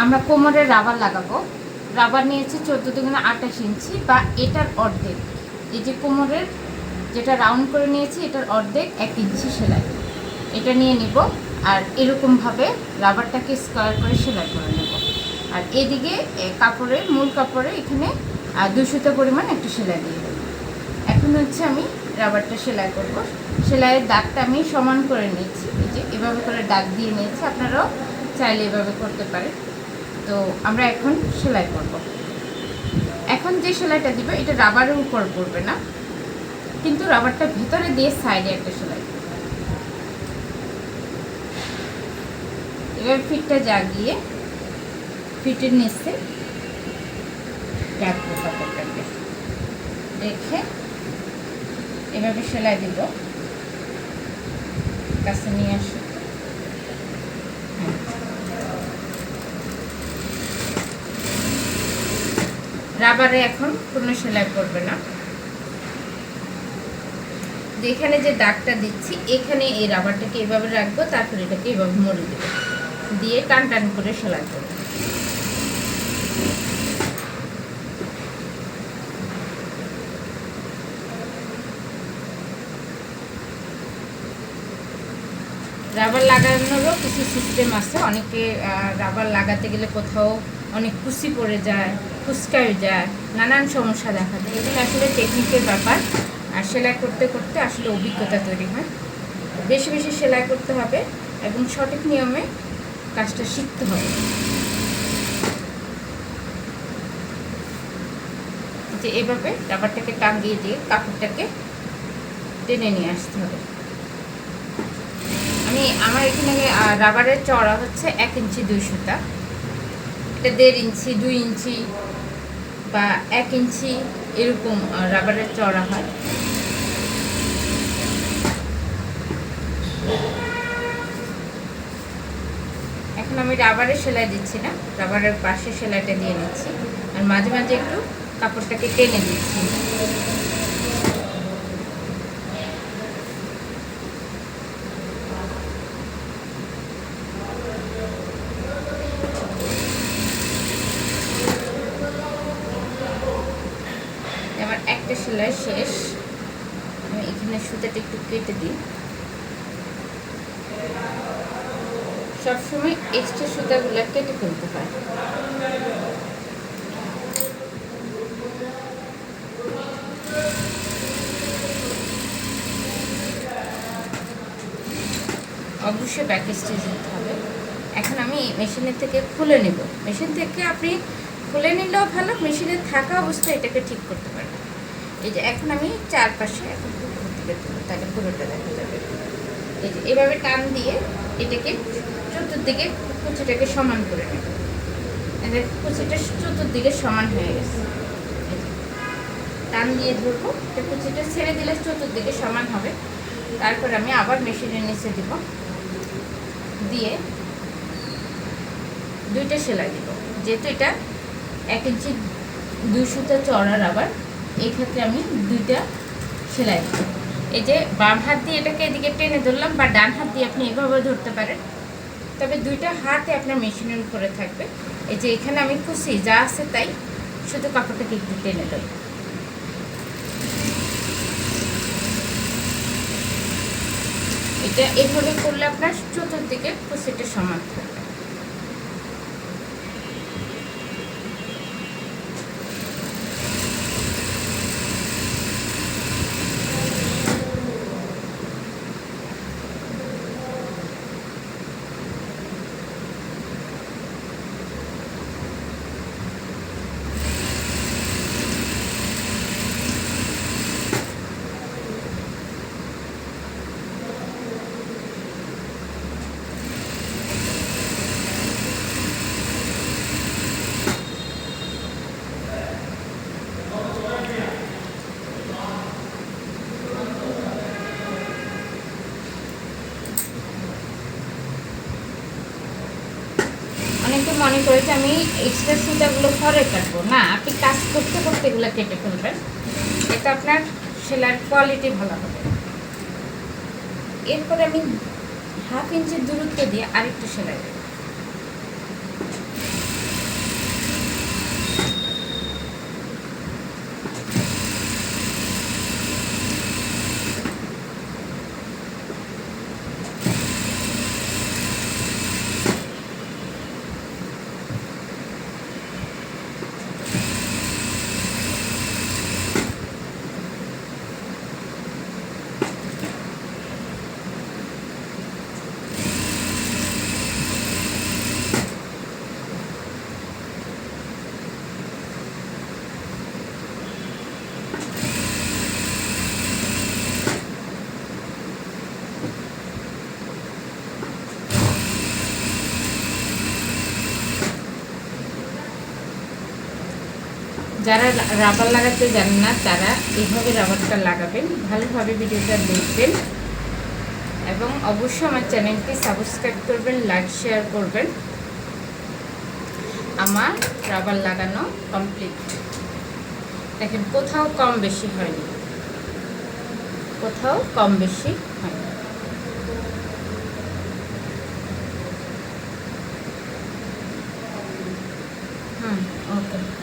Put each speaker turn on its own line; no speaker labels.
আমরা কোমরের রাবার লাগাবো। রাবার নিয়েছি 14×28 ইঞ্চি বা এটার অর্ধেক। এই যে কোমরের যেটা রাউন্ড করে নিয়েছি এটার অর্ধেক 1 ইঞ্চি সেলাই এটা নিয়ে নিব। আর এরকমভাবে রাবারটাকে স্কোয়ার করে সেলাই করে নেব। আর এদিকে কাপড়ের মূল কাপড়ে এখানে 200 পরিমাণ একটা সেলাই দিয়ে দেবো। এখন হচ্ছে আমি রাবারটা সেলাই করব। সেলাইয়ের দাগটা আমি সমান করে নিয়েছি, এই যে এভাবে করে দাগ দিয়ে নিয়েছি। আপনারাও চাইলে এভাবে করতে পারেন। তো আমরা এখন সেলাই করব। এখন যে সেলাইটা দিব এটা রাবারের উপর পড়বে না, কিন্তু রাবারটা ভিতরে দিয়ে সাইডে একটা সেলাই। এবার ফিটটা জাগিয়ে ফিটের নিচে রাখবো কাপড়টাকে রেখে এভাবে সেলাই দিব। কাছে নিয়ে আসি। রাবারে এখন কোনো সেলাই করবে না। যেখানে যে দাগটা দিচ্ছি এখানে এই রাবারটাকে এভাবে রাখবো, তারপর এটাকে এভাবে মুড়ে দেবো, দিয়ে টান টান করে সেলাই করবো। রাবার লাগানোরও কিছু সিস্টেম আছে। অনেকে রাবার লাগাতে গেলে কোথাও অনেক কুচি পড়ে যায়, কুচকায় যায়, নানান সমস্যা দেখা যায়। এগুলো আসলে টেকনিকের ব্যাপার। আর সেলাই করতে করতে আসলে অভিজ্ঞতা তৈরি হয়। বেশি বেশি সেলাই করতে হবে এবং সঠিক নিয়মে কাজটা শিখতে হবে। যে এভাবে রাবারটাকে টান দিয়ে দিয়ে কাপড়টাকে টেনে নিয়ে আসতে হবে। আমার এখানে রাবারের চওড়া হচ্ছে 1 ইঞ্চি 2 সুতা। এটা 1.5 ইঞ্চি 2 ইঞ্চি বা 1 ইঞ্চি এরকম রাবারের চওড়া হয়। এখন আমি রাবারের সেলাই দিচ্ছি না, রাবারের পাশে সেলাইটা দিয়ে নিচ্ছি। আর মাঝে মাঝে একটু কাপড়টাকে টেনে দিচ্ছি। একটা সেলাই শেষ। আমি এখানে সুতাটা একটু কেটে দিই। সবসময় এক্সট্রা সুতাগুলো কেটে ফেলতে হয়। অবশ্যই ব্যাক স্টিচ দিতে হবে। এখন আমি মেশিনের থেকে খুলে নেব। মেশিন থেকে আপনি খুলে নিলেও ভালো, মেশিনে থাকা অবস্থায় এটাকে ঠিক করতে পারবেন। এই যে এখন আমি চারপাশে এখন থেকে তুলব, তাহলে পুরোটা দেখা যাবে। এই যে এভাবে টান দিয়ে এটাকে চতুর্দিকে কুচিটাকে সমান করে নেব। কুচিটা চতুর্দিকে সমান হয়ে গেছে। টান দিয়ে ধরবো, কুচিটা ছেড়ে দিলে চতুর্দিকে সমান হবে। তারপর আমি আবার মেশিনের নিচে দিব, দিয়ে 2টা সেলাই দিব। যেহেতু এটা 1 ইঞ্চি 2 সুতা চওড়া রাবার, এই ক্ষেত্রে আমি 2টা সেলাই দিব। এই যে বাম হাত দিয়ে এটাকে এদিকে টেনে ধরলাম, বা ডান হাত দিয়ে আপনি এভাবে ধরতে পারেন। তবে 2টা হাতে আপনার মেশিনের উপরে থাকবে। এই যে এখানে আমি কুচি যা আছে তাই, শুধু কাপড়টাকে একটু টেনে দেব। এটা এভাবে করলে আপনার চতুর্দিকে কুচিটা সমান থাকবে। অনেকে মনে করে যে আমি এক্সট্রা সুতাগুলো পরে কাটবো। না, আপনি কাজ করতে করতে এগুলো কেটে ফেলবেন, এতে আপনার সেলাইয়ের কোয়ালিটি ভালো হবে। এরপরে আমি 1/2 ইঞ্চি দূরত্ব দিয়ে আরেকটু সেলাই দেব। যারা রাবার লাগাতে জানেন না তারা এইভাবে রাবারটা লাগাবেন, ভালোভাবে ভিডিওটা দেখবেন এবং অবশ্যই আমার চ্যানেলটি সাবস্ক্রাইব করবেন, লাইক শেয়ার করবেন। আমার রাবার লাগানো কমপ্লিট। দেখেন কোথাও কম বেশি হয়নি, কোথাও কম বেশি হয়নি। ওকে।